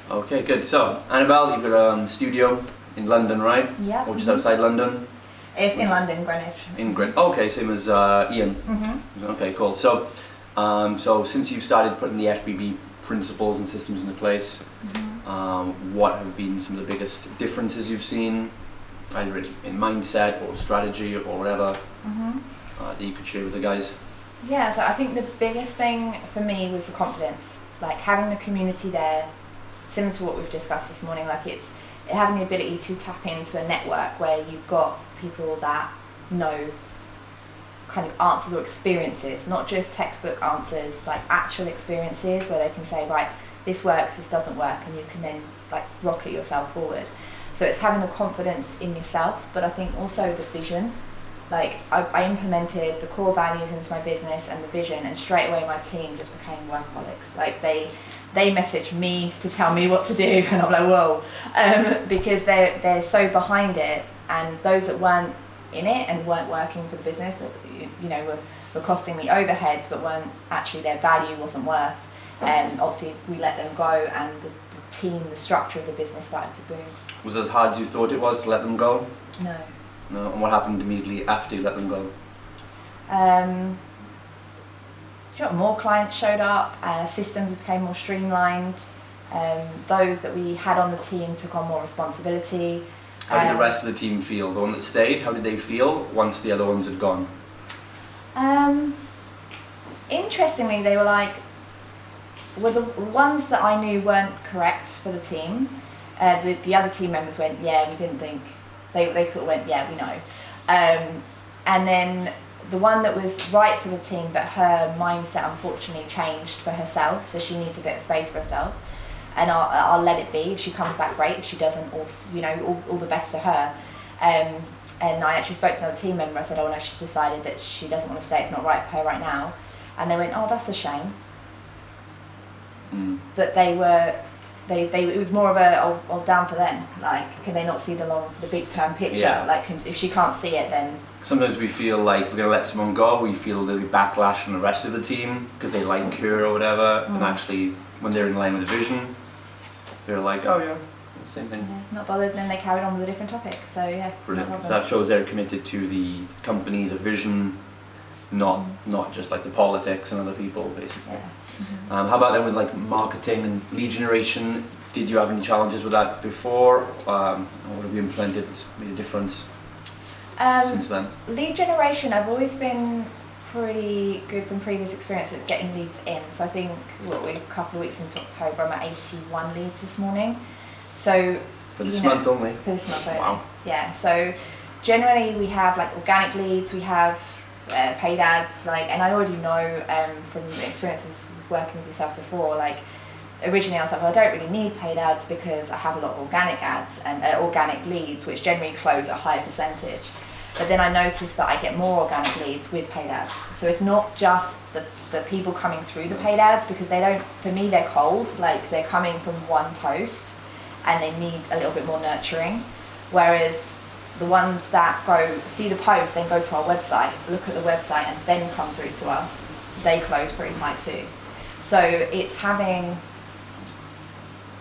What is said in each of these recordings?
Okay, good. So, Annabelle, you've got a studio in London, right? Yeah. Or just outside London? It's in London, Greenwich. In Greenwich. Okay, same as Ian. Okay, cool. So, so since you've started putting the FBB principles and systems into place, what have been some of the biggest differences you've seen, either in mindset or strategy or whatever, that you could share with the guys? Yeah, so I think the biggest thing for me was the confidence, like having the community there, similar to what we've discussed this morning, like it's having the ability to tap into a network where you've got people that know kind of answers or experiences, not just textbook answers, like actual experiences where they can say, right, this works, this doesn't work, and you can then like rocket yourself forward. So it's having the confidence in yourself, but I think also the vision. Like I implemented the core values into my business and the vision, and straight away my team just became workaholics. Like they message me to tell me what to do, and I'm like, whoa, because they're so behind it, and those that weren't in it and weren't working for the business, that were costing me overheads, but weren't actually, their value wasn't worth. And obviously we let them go, and the team, the structure of the business started to boom. Was it as hard as you thought it was to let them go? No. No. And what happened immediately after you let them go? More clients showed up, systems became more streamlined, those that we had on the team took on more responsibility. How did the rest of the team feel? The one that stayed, how did they feel once the other ones had gone? Interestingly, they were like, well, the ones that I knew weren't correct for the team, the other team members went, yeah, we didn't think, they sort of went, yeah, we know. And then the one that was right for the team, but her mindset unfortunately changed for herself, so she needs a bit of space for herself. And I'll let it be. If she comes back, great. If she doesn't, all the best to her. And I actually spoke to another team member. I said, oh no, she's decided that she doesn't want to stay. It's not right for her right now. And they went, oh, that's a shame. But it was more of a, oh, down for them. Like, can they not see the big term picture? Yeah. Like, if she can't see it, then. Sometimes we feel like if we're going to let someone go, we feel there's a backlash from the rest of the team because they like her or whatever. And actually, when they're in line with the vision, they're like, oh yeah, same thing. Yeah, not bothered, then they carried on with a different topic. So yeah. Brilliant. So that shows they're committed to the company, the vision, not just like the politics and other people, basically. Yeah. How about then with like marketing and lead generation? Did you have any challenges with that before? Or what have you implemented that's made a difference since then? Lead generation, I've always been pretty good from previous experience at getting leads in. So I think we're a couple of weeks into October, I'm at 81 leads this morning. So for this month only? For this month only. Wow. Yeah, so generally we have like organic leads, we have paid ads, and I already know from experiences working with yourself before, like originally I was like, well, I don't really need paid ads because I have a lot of organic ads and organic leads, which generally close at a higher percentage. But then I noticed that I get more organic leads with paid ads. So it's not just the people coming through the paid ads, because for me, they're cold. Like, they're coming from one post and they need a little bit more nurturing. Whereas the ones that see the post, then go to our website, look at the website, and then come through to us, they close pretty high too. So it's having,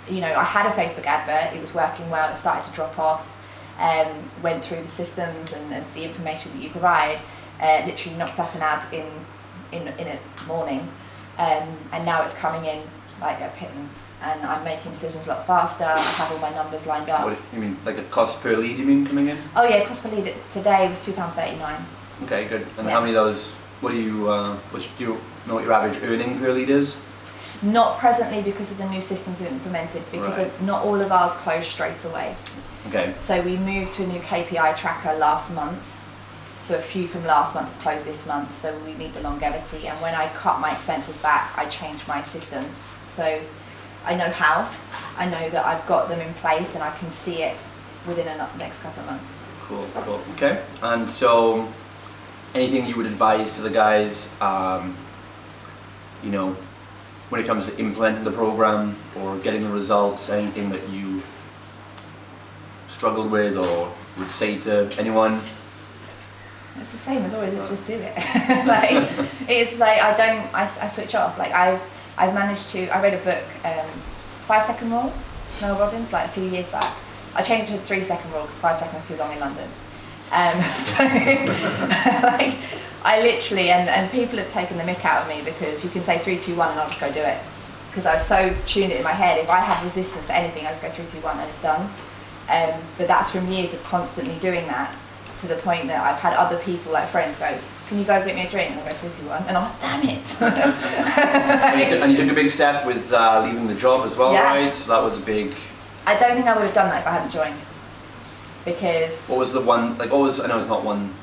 I had a Facebook advert, it was working well, it started to drop off. Went through the systems and the information that you provide, literally knocked up an ad in a morning, and now it's coming in like at pittance, and I'm making decisions a lot faster. I have all my numbers lined up. What you mean, like a cost per lead? You mean coming in? Oh yeah, cost per lead today was £2.39. Okay, good. And how many of those? What do you know what your average earning per lead is? Not presently because of the new systems we've implemented, because not all of ours close straight away. Okay. So we moved to a new KPI tracker last month. So a few from last month closed this month, so we need the longevity. And when I cut my expenses back, I changed my systems. So I know how. I know that I've got them in place and I can see it within the next couple of months. Cool. Okay. And so anything you would advise to the guys, when it comes to implementing the program or getting the results, anything that you struggled with or would say to anyone? It's the same as always, just do it. I switch off. Like I've managed to, I read a book, 5 Second Rule, Mel Robbins, like a few years back. I changed it to the 3-second rule because 5 seconds is too long in London. So like I literally, and people have taken the mick out of me because you can say 3, 2, 1 and I'll just go do it. Because I was so tuned it in my head, if I have resistance to anything, I just go 3, 2, 1 and it's done. But that's from years of constantly doing that, to the point that I've had other people, like friends, go, can you go get me a drink? And I go 3, 2, 1, and I'm like, damn it. And you took a big step with leaving the job as well, Yeah. right? So that was a big... I don't think I would have done that if I hadn't joined. Because... What was the one, like, I know it's not one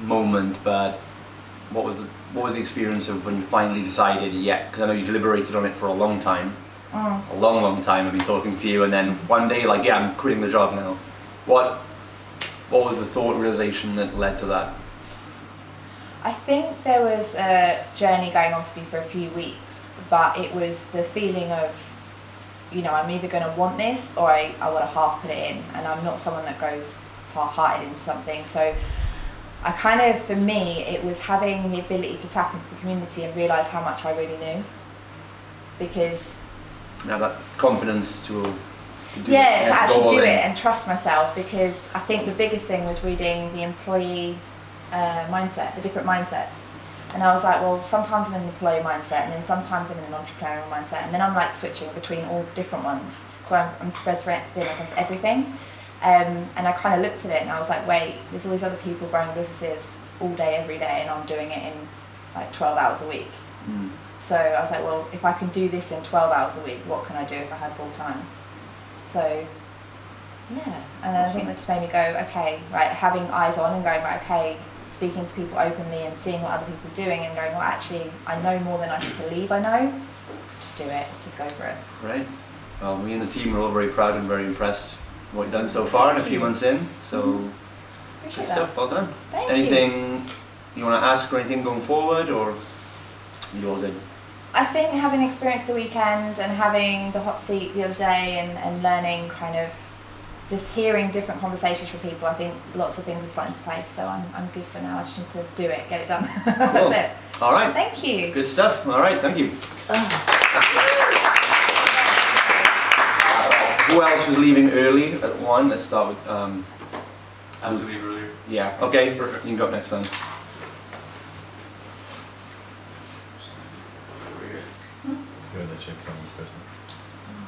moment, but what was the experience of when you finally decided, yeah, because I know you deliberated on it for a long time. A long time I've been talking to you, and then one day, like, yeah, I'm quitting the job now. What was the thought realization that led to that? I think there was a journey going on for me for a few weeks, but it was the feeling of, you know, I'm either going to want this or I want to half put it in, and I'm not someone that goes half-hearted into something. So I kind of, for me, it was having the ability to tap into the community and realise how much I really knew. Because... Have that confidence to do yeah, it. to actually do in. it and trust myself, because I think the biggest thing was reading the employee mindset, the different mindsets. And I was like, well, sometimes I'm in an employee mindset, and then sometimes I'm in an entrepreneurial mindset, and then I'm like switching between all different ones. So I'm spread thin across everything. And I kind of looked at it and I was like, wait, there's all these other people growing businesses all day, every day, and I'm doing it in like 12 hours a week. So I was like, well, if I can do this in 12 hours a week, what can I do if I had full time? So, yeah, and I think that just made me go, okay, right, having eyes on and going, right, okay, speaking to people openly and seeing what other people are doing and going, well, actually, I know more than I believe I know. Just do it, just go for it. Right. Well, me and the team are all very proud and very impressed with what you've done so far and a few months in. So, Appreciate good that. stuff, well done. Thank you. Anything you want to ask or anything going forward, or you're all good? I think having experienced the weekend and having the hot seat the other day and learning kind of just hearing different conversations from people, I think lots of things are starting to place, so I'm good for now. I just need to do it, get it done. Cool. That's it. All right. Thank you. Good stuff. All right, thank you. Who else was leaving early at 1? Let's start with... I have to leave earlier. Yeah, okay, perfect. You can go up next then. You're the check from this person.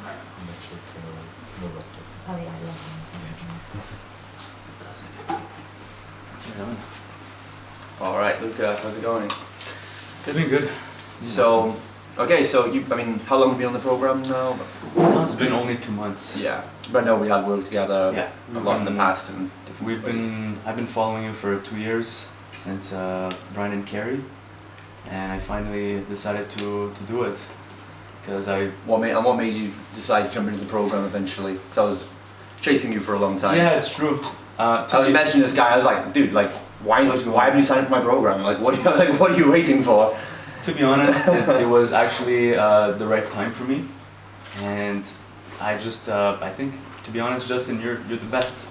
I'm not sure for mobile person. Oh yeah, I love All right, Luca, how's it going? It's been good. So, okay, so I mean, how long have you been on the program now? Now it's been only 2 months. Yeah, but no, we had worked together Yeah. a lot in the past and different ways. I've been following you for 2 years, since Brian and Carrie, and I finally decided to do it. Because What made you decide to jump into the program eventually? Because I was chasing you for a long time. yeah, it's true. I was messaging this guy. I was like, dude, like, why have you signed up for my program? Like, what are you waiting for? To be honest, it was actually the right time for me, and I just I think, to be honest, Justin, you're the best.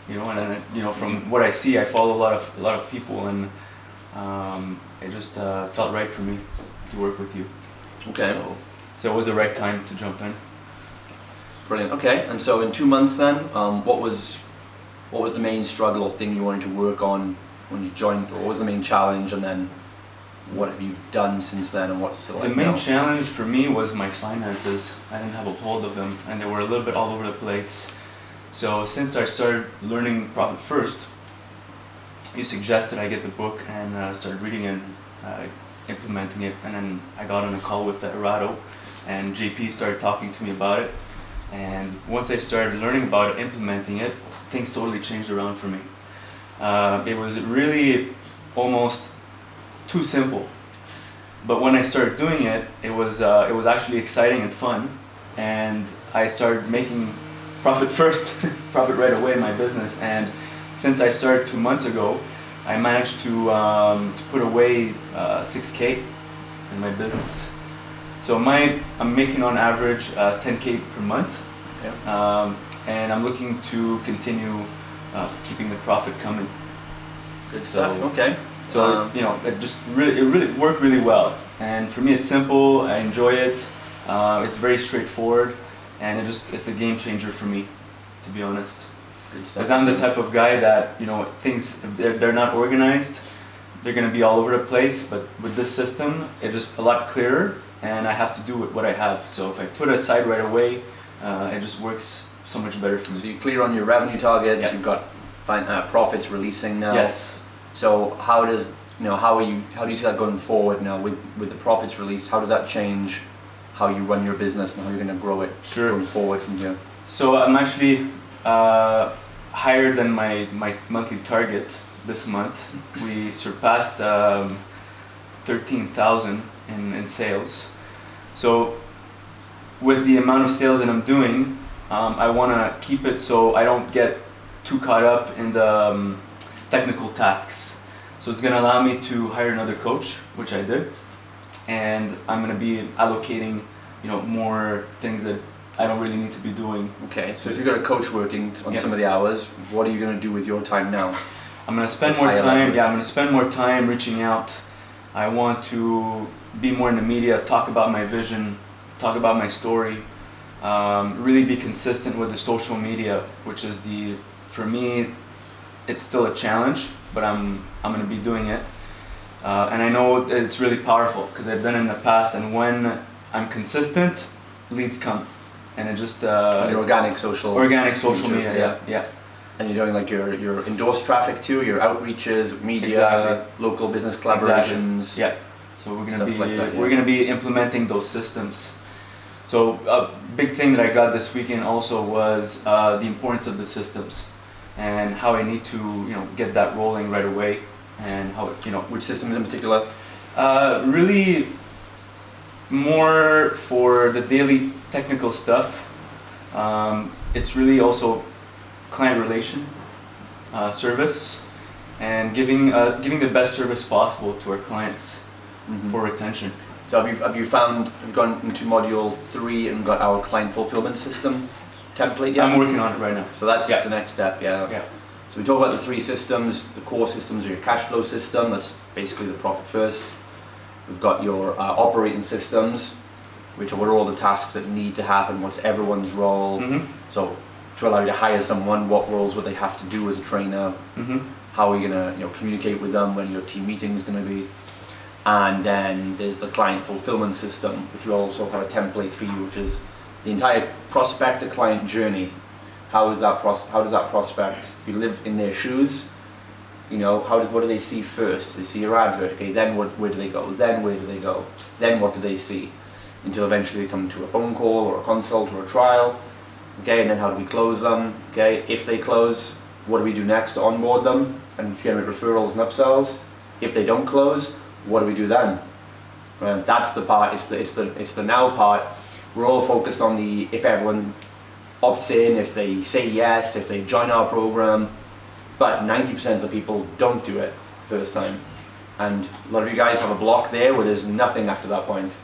You know, and you know, from what I see, I follow a lot of people, and it just felt right for me to work with you. Okay. So it was the right time to jump in. Brilliant. Okay, and so in 2 months then, what was the main struggle or thing you wanted to work on when you joined? Or what was the main challenge, and then what have you done since then, and what's it like The main now? challenge for me was my finances. I didn't have a hold of them, and they were a little bit all over the place. So since I started learning Profit First, you suggested I get the book and started reading and implementing it, and then I got on a call with Erato, and JP started talking to me about it. And once I started learning about it, implementing it, things totally changed around for me. It was really almost too simple. But when I started doing it, it was actually exciting and fun, and I started making profit first, profit right away in my business. And since I started 2 months ago, I managed to put away $6K in my business. So I'm making on average $10K per month, Okay. and I'm looking to continue keeping the profit coming. Good stuff. Okay. So you know, it really worked really well. And for me, it's simple. I enjoy it. It's very straightforward. and it's a game changer for me, to be honest. Good stuff. Because I'm the type of guy that, you know, things, if they're not organized, they're going to be all over the place. But with this system, it's just a lot clearer, and I have to do with what I have. So if I put it aside right away, it just works so much better for me. So you're clear on your revenue targets. Yep. You've got profits releasing now. Yes. So how does how do you see that going forward now with the profits released? How does that change how you run your business and how you're going to grow it going forward from here? So I'm actually higher than my monthly target this month. We surpassed 13,000 in sales. So with the amount of sales that I'm doing, I want to keep it so I don't get too caught up in the technical tasks. So it's going to allow me to hire another coach, which I did, and I'm going to be allocating, you know, more things that I don't really need to be doing. Okay, so if you've got a coach working on some of the hours, what are you going to do with your time now? I'm going to spend more time. Yeah, I'm going to spend more time reaching out. I want to be more in the media, talk about my vision, talk about my story, really be consistent with the social media, which is for me, it's still a challenge, but I'm going to be doing it. And I know it's really powerful because I've done it in the past, and when I'm consistent, leads come. And it just Your organic social media, yeah. And you're doing like your endorsed traffic too, your outreaches, media, Exactly. local business collaborations. Exactly. Yeah. So we're gonna be like that, yeah. we're gonna be implementing those systems. So a big thing that I got this weekend also was the importance of the systems and how I need to get that rolling right away, and how Which systems in particular? really more for the daily technical stuff. It's really also client relation service, and giving the best service possible to our clients for retention. So have you gone into module 3 and got our client fulfillment system template yet? I'm working on it right now. So that's the next step, yeah. So we talk about the 3 systems. The core systems are your cash flow system, that's basically the profit first. We've got your operating systems, which are what are all the tasks that need to happen, what's everyone's role. So to allow you to hire someone, what roles would they have to do as a trainer? How are you going to communicate with them, when your team meeting is going to be? And then there's the client fulfillment system, which we also have a template for you, which is the entire prospect to client journey. How does that prospect, you live in their shoes, what do they see first? They see your advert, okay, then where do they go? Then where do they go? Then what do they see? Until eventually they come to a phone call or a consult or a trial, okay, and then how do we close them? Okay, if they close, what do we do next to onboard them and generate referrals and upsells? If they don't close, what do we do then? That's the part, it's the now part. We're all focused on the if everyone opts in, if they say yes, if they join our program, but 90% of the people don't do it first time. And a lot of you guys have a block there where there's nothing after that point.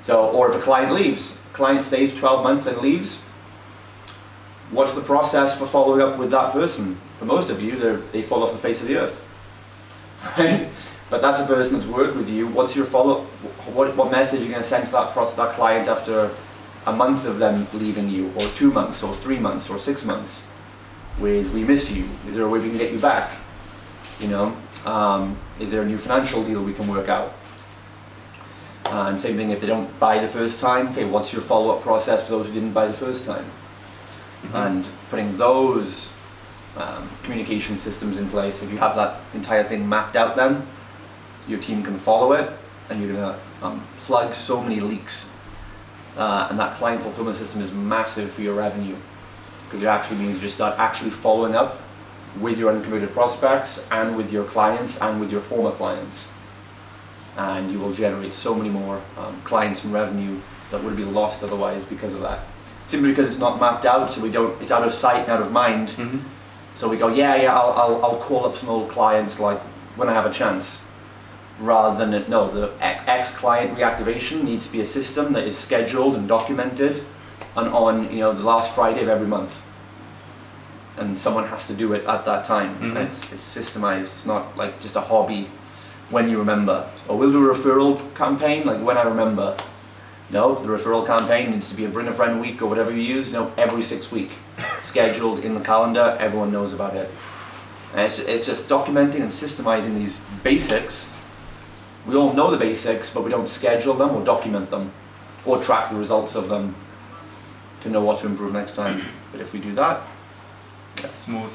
So, or if a client leaves, client stays 12 months and leaves, what's the process for following up with that person? For most of you, they fall off the face of the earth, right? But that's a person that's worked with you. What's your follow-up? What message are you going to send to that client after a month of them leaving you, or 2 months, or 3 months, or 6 months? With we miss you. Is there a way we can get you back? Is there a new financial deal we can work out? And same thing if they don't buy the first time. Okay, what's your follow-up process for those who didn't buy the first time? And putting those communication systems in place. If you have that entire thing mapped out, then your team can follow it, and you're going to plug so many leaks. And that client fulfillment system is massive for your revenue, because it actually means you just start actually following up with your unconverted prospects and with your clients and with your former clients. And you will generate so many more clients and revenue that would be lost otherwise because of that. Simply because it's not mapped out, so it's out of sight and out of mind. So we go, I'll call up some old clients like when I have a chance. Rather than, no, the X client reactivation needs to be a system that is scheduled and documented and on the last Friday of every month. And someone has to do it at that time. It's systemized, it's not like just a hobby when you remember. Or we'll do a referral campaign, like when I remember. No, the referral campaign needs to be a bring a friend week or whatever you use. No, every 6 week, scheduled in the calendar. Everyone knows about it. And it's just documenting and systemizing these basics. We all know the basics, but we don't schedule them or document them or track the results of them to know what to improve next time. But if we do that, yeah, Smooth.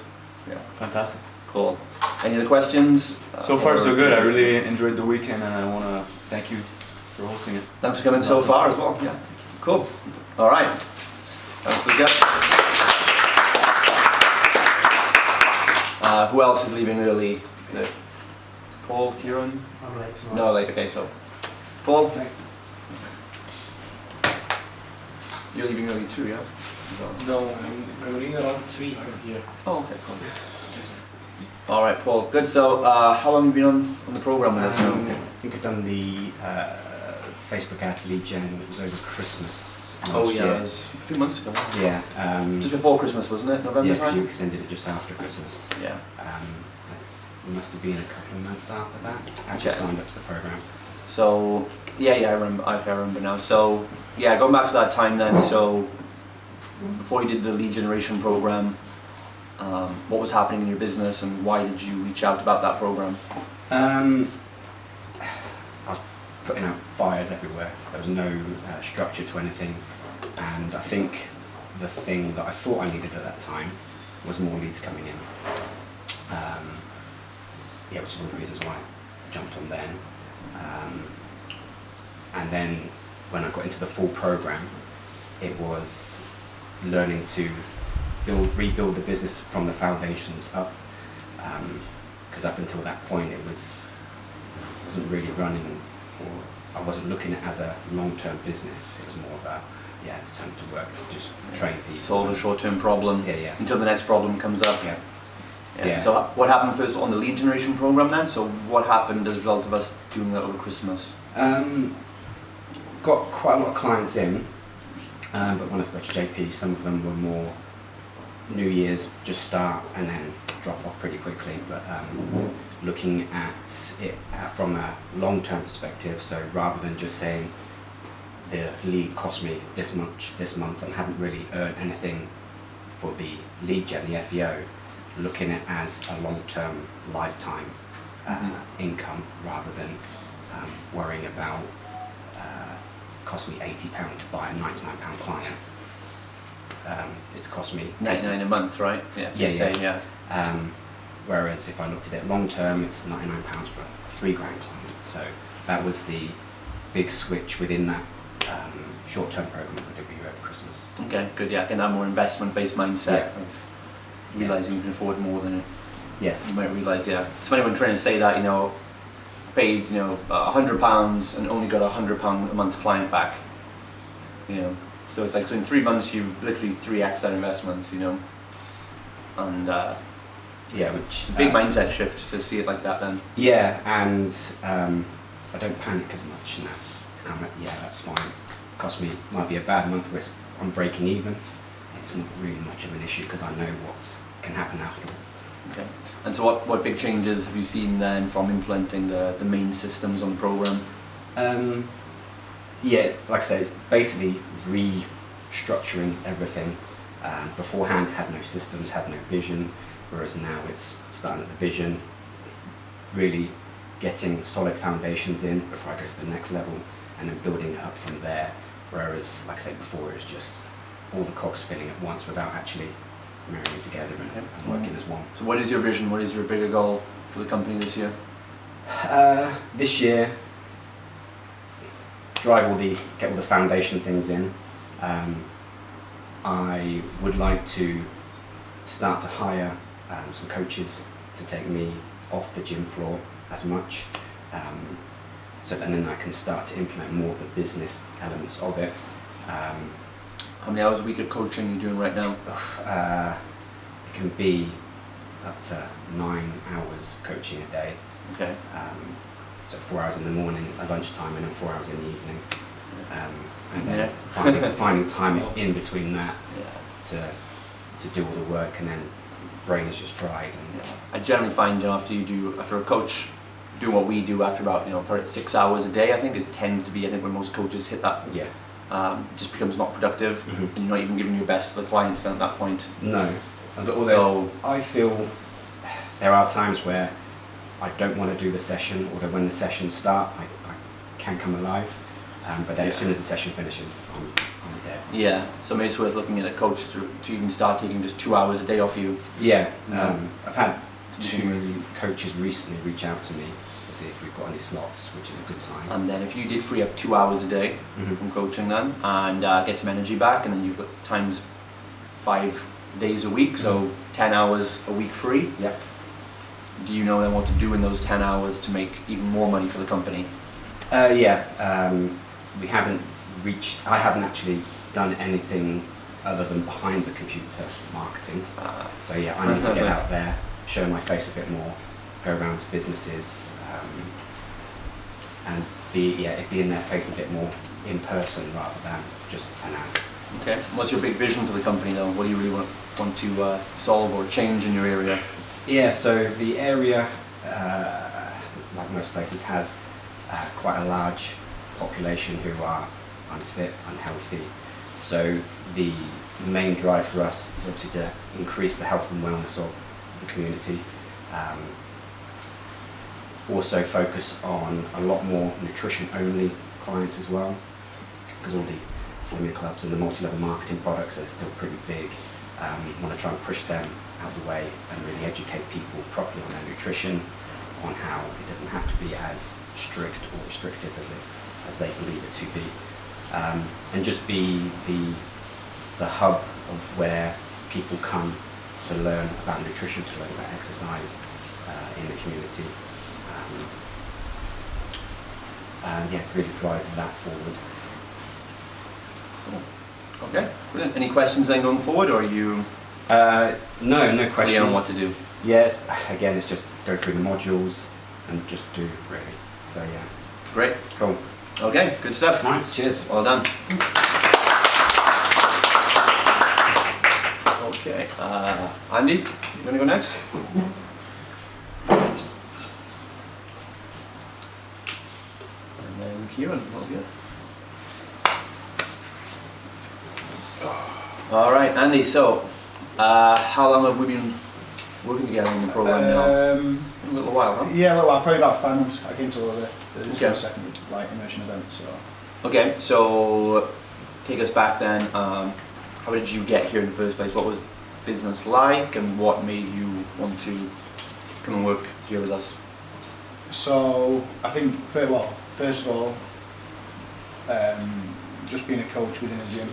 yeah, Fantastic. cool. Any other questions? So far, Or- so good. I really enjoyed the weekend, and I want to thank you for hosting it. Thanks for coming so Awesome. far as well. Yeah, cool. All right. Thanks, Luca. Who else is leaving early? Paul, Kieran? I'm late tonight. No, late. Okay, so Paul, you're leaving early too, yeah? No, I'm leaving around 3 from here. Oh, okay, cool. All right, Paul. Good. So, how long have you been on the program with us now? I think I've done the Facebook ad lead gen. It was over Christmas last Oh yeah, year. it was a few months ago. Yeah. Just before Christmas, wasn't it? November Yeah, because time. you extended it just after Christmas. Yeah. It must have been a couple of months after that. I just Okay. signed up to the program. So yeah, I remember. I remember now. So yeah, going back to that time then. So before you did the lead generation program, what was happening in your business, and why did you reach out about that program? I was putting out fires everywhere. There was no structure to anything, and I think the thing that I thought I needed at that time was more leads coming in. Yeah, which is one of the reasons why I jumped on then. And then when I got into the full program, it was learning to rebuild the business from the foundations up. Because up until that point, wasn't really running, or I wasn't looking at it as a long-term business. It was more about, yeah, it's time to work, to just train people. Solve a short-term problem Yeah, yeah. until the next problem comes up. Yeah. Yeah. Yeah. So what happened first on the lead generation program then? So what happened as a result of us doing that over Christmas? Got quite a lot of clients in, but when I spoke to JP, some of them were more New Year's, just start and then drop off pretty quickly. But looking at it from a long-term perspective, so rather than just saying the lead cost me this month and haven't really earned anything for the lead gen, the FEO, looking at it as a long-term lifetime income rather than worrying about cost me £80 to buy a £99 client. It's cost me $99 a month, right? Yeah. Yeah, Stay, yeah. Whereas if I looked at it long term, it's £99 for a £3 grand client. So that was the big switch within that short-term program that we did over Christmas. Okay, good. Yeah, and that more investment-based mindset Yeah. of realizing you can afford more than Yeah. you might realize. Yeah, it's funny when trainers say that. Paid £100 and only got a £100 a month client back. So it's like, so in 3 months you literally 3x that investment. And Yeah, which it's a big mindset shift to see it like that. Then. Yeah, and I don't panic as much now. It's kind of like, yeah, that's fine. Cost me, might be a bad month where I'm breaking even. It's not really much of an issue because I know what can happen afterwards. Okay. And so what big changes have you seen then from implementing the main systems on the program? Yeah, it's, like I say, it's basically restructuring everything. Beforehand, had no systems, had no vision, whereas now it's starting at the vision, really getting solid foundations in before I go to the next level, and then building it up from there. Whereas, like I said before, it was just all the cogs spinning at once without actually marrying together and working as one. So what is your vision? What is your bigger goal for the company this year? This year, get all the foundation things in. I would like to start to hire some coaches to take me off the gym floor as much, so and then I can start to implement more of the business elements of it. How many hours a week of coaching are you doing right now? It can be up to 9 hours coaching a day. Okay. So 4 hours in the morning at lunchtime and then 4 hours in the evening. And then Yeah. finding time in between that Yeah. to do all the work, and then brain is just fried. And I generally find after a coach doing what we do after about probably 6 hours a day, I think tends to be when most coaches hit that yeah, it just becomes not productive, Mhm. and you're not even giving your best to the clients then at that point. No. Although So I feel there are times where I don't want to do the session, although when the sessions start, I can come alive. But then as Yeah. soon as the session finishes, I'm dead. yeah, so maybe it's worth looking at a coach to even start taking just 2 hours a day off you. Yeah, Yeah. I've had 2 coaches recently reach out to me to see if we've got any slots, which is a good sign. And then if you did free up 2 hours a day Mhm. from coaching then, and get some energy back, and then you've got times 5 days a week, so Mhm. 10 hours a week free. Yep. Do you know then what to do in those 10 hours to make even more money for the company? We haven't I haven't actually done anything other than behind the computer marketing. So yeah, I need to get out there, show my face a bit more, go around to businesses, and be in their face a bit more in person rather than just an ad. Okay. What's your big vision for the company though? What do you really want to solve or change in your area? Yeah, so the area, like most places, has quite a large population who are unfit, unhealthy. So the main drive for us is obviously to increase the health and wellness of the community. Also focus on a lot more nutrition-only clients as well, because all the senior clubs and the multi-level marketing products are still pretty big. Want to try and push them out of the way and really educate people properly on their nutrition, on how it doesn't have to be as strict or restrictive as they believe it to be, and just be the hub of where people come to learn about nutrition, to learn about exercise in the community, and yeah, really drive that forward. Cool. Okay. Brilliant. Any questions then going forward, or are you No questions. clear on what to do? Yeah, it's just go through the modules and just do really. So yeah, Great. cool. Okay. Good stuff. Right, cheers. Well done. Okay. Andy, you want to go next? And then Kieran, will be it. All right, Andy. So, how long have we been working together on the program now? A little while, huh? Yeah, a little while, probably about 5 months. I came to all the Okay. second like immersion event. So Okay, so take us back then. How did you get here in the first place? What was business like, and what made you want to come and work here with us? So I think first of all, just being a coach within a gym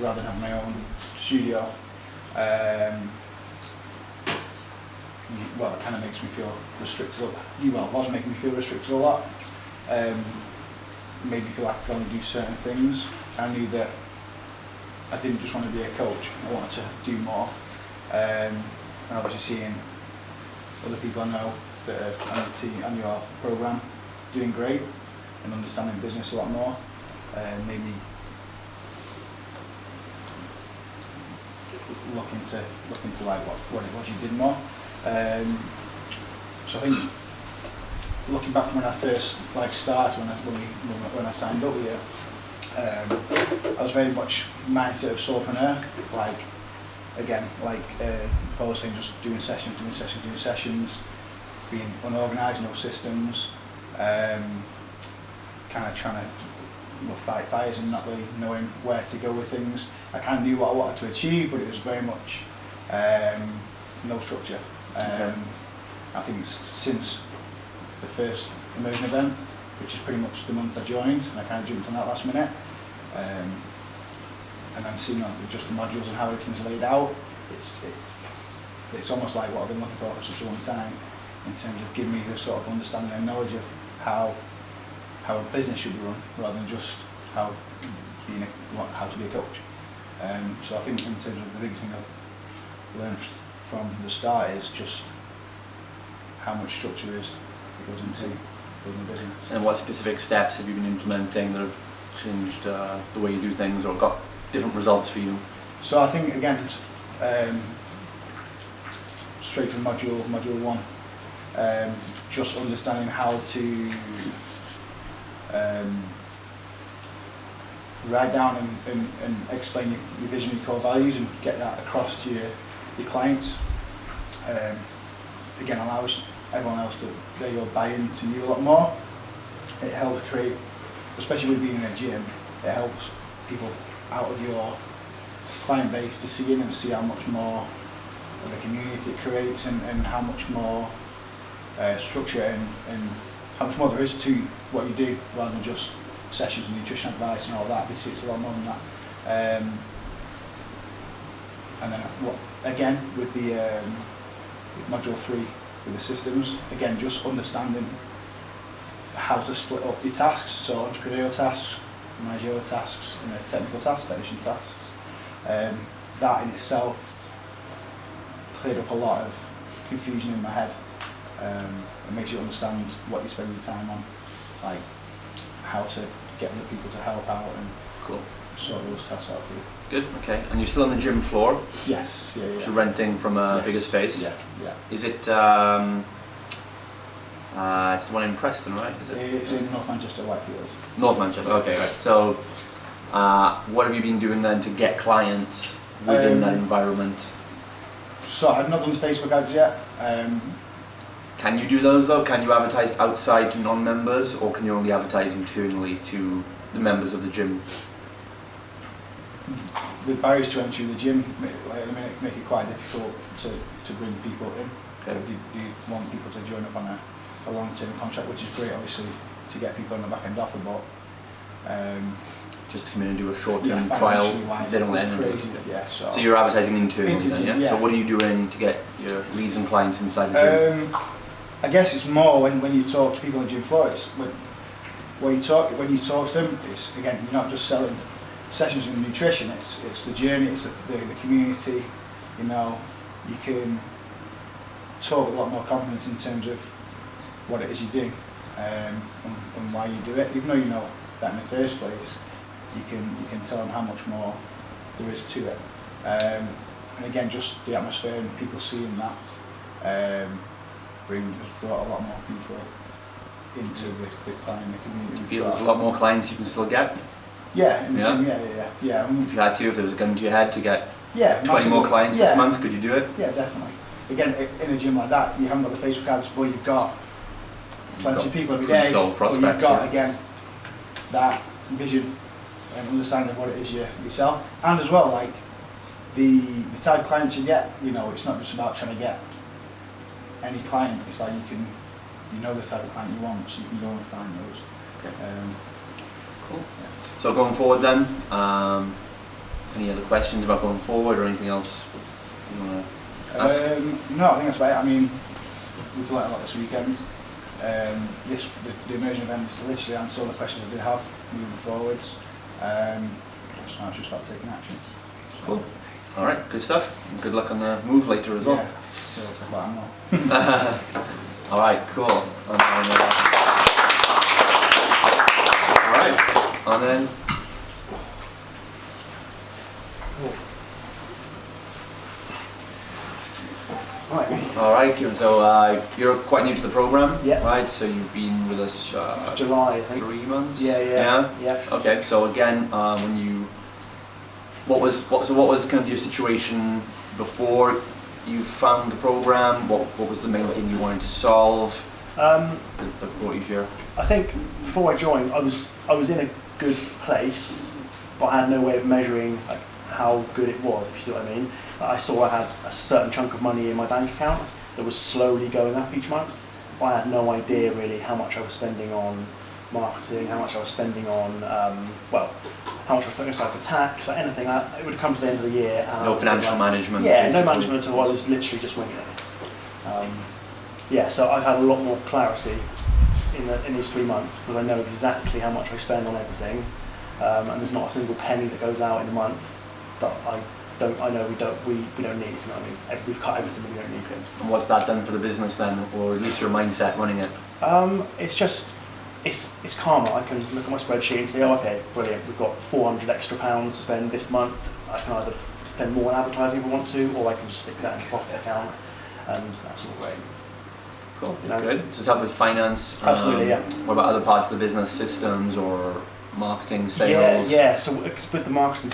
rather than having my own studio. Well, it kind of makes me feel restricted. Well, it was making me feel restricted a lot. Made me feel like I could only do certain things. I knew that I didn't just want to be a coach. I wanted to do more. And obviously seeing other people I know that are on your program doing great and understanding business a lot more made me look into like what it was you did more. So I think looking back from when I first started, when I signed up with you, I was very much mindset of solopreneur. Paul was saying, just doing sessions, being unorganised, no systems, kind of trying to fight fires and not really knowing where to go with things. I kind of knew what I wanted to achieve, but it was very much no structure. I think it's since the first immersion event, which is pretty much the month I joined, and I kind of jumped on that last minute. And then seeing just the modules and how everything's laid out, it's almost like what I've been looking for such a long time, in terms of giving me the sort of understanding and knowledge of how a business should be run, rather than just how to be a coach. So I think in terms of the biggest thing I've learned from the start is just how much structure is that goes into building a business. And what specific steps have you been implementing that have changed the way you do things or got different results for you? So I think again, straight from module 1, just understanding how to write down and explain your vision, your core values, and get that across to your clients. Again, allows everyone else to get your buy-in to you a lot more. It helps create, especially with being in a gym, it helps people out of your client base to see in and see how much more of a community it creates, and how much more structure and how much more there is to what you do, rather than just sessions and nutrition advice and all that. They see it's a lot more than that. And then again with the module 3 with the systems, again just understanding how to split up your tasks, so entrepreneurial tasks, managerial tasks, technical tasks, technician tasks. That in itself cleared up a lot of confusion in my head. It makes you understand what you spend your time on, like how to get other people to help out and Cool. sort those tasks out for you. Good. Okay. And you're still on the gym floor. Yes, yeah. So you're renting from a Yes. bigger space. Yeah. Is it? It's the one in Preston, right? Is it? It's in North Manchester, Whitefield. North Manchester. Okay, right. So, what have you been doing then to get clients within that environment? So I've not done the Facebook ads yet. Can you do those though? Can you advertise outside to non-members, or can you only advertise internally to the members of the gym? The barriers to entry of the gym make it quite difficult to bring people in. Okay. Do you want people to join up on a long-term contract, which is great, obviously, to get people on the back end offer, but Just to come in and do a short-term yeah, trial, financially wise, they don't let it's anyone. crazy. Yeah, So you're advertising internally Into then, gym, yeah? So yeah. what are you doing to get your leads and clients inside the gym? I guess it's more when you talk to people on the gym floor. It's when you talk to them. It's again, you're not just selling sessions and nutrition. It's the journey. It's the community. You know, you can talk with a lot more confidence in terms of what it is you do and why you do it. Even though you know that in the first place, you can tell them how much more there is to it. And again, just the atmosphere and people seeing that. Brought a lot more people into the client, the community. You feel there's a lot more clients you can still get? Yeah, in the Yeah? gym, yeah. If you had to, if there was a gun to your head to get Yeah, 20 more massively. clients Yeah. this month, could you do it? Yeah, definitely. Again, in a gym like that, you haven't got the Facebook ads, but you've got plenty of people every day. pre-sold But prospects, you've got yeah. again that vision and understanding of what it is you sell, and as well like the type of clients you get. You know, it's not just about trying to get any client. It's like you know the type of client you want, so you can go and find those. Okay. Cool. So going forward then, any other questions about going forward or anything else you want to ask? No, I think that's about it. I mean, we've learned a lot this weekend. The immersion event is literally answer all the questions I did have moving forwards. So now it's just about taking action. So, Cool. All right, good stuff. And good luck on the move later as well. Yeah, so we'll talk about it more. All right, cool. All right, and then. Right. All right, Kieran. So you're quite new to the program, Yeah. right? So you've been with us July, I think. 3 months. Yeah. Okay. So again, what was kind of your situation before you found the program? What was the main thing you wanted to solve that brought you here? I think before I joined, I was in a good place, but I had no way of measuring like how good it was, if you see what I mean. I saw I had a certain chunk of money in my bank account that was slowly going up each month, but I had no idea really how much I was spending on marketing, how much I was spending on, how much I was putting aside for tax, like anything. It would come to the end of the year. And No financial management. Yeah, basically. no management at all. I was literally just winging it. So I've had a lot more clarity in these 3 months because I know exactly how much I spend on everything, and there's not a single penny that goes out in a month that I know we don't need. You know what I mean? We've cut everything we don't need. And what's that done for the business then, or at least your mindset running it? It's just it's calmer. I can look at my spreadsheet and say, oh, okay, brilliant. We've got £400 extra to spend this month. I can either spend more on advertising if I want to, or I can just stick that in the profit account, and that's all great. Cool. You know? Good. Does it help with finance? Absolutely, yeah. What about other parts of the business, systems or marketing, sales. Yeah, yeah. So with the marketing,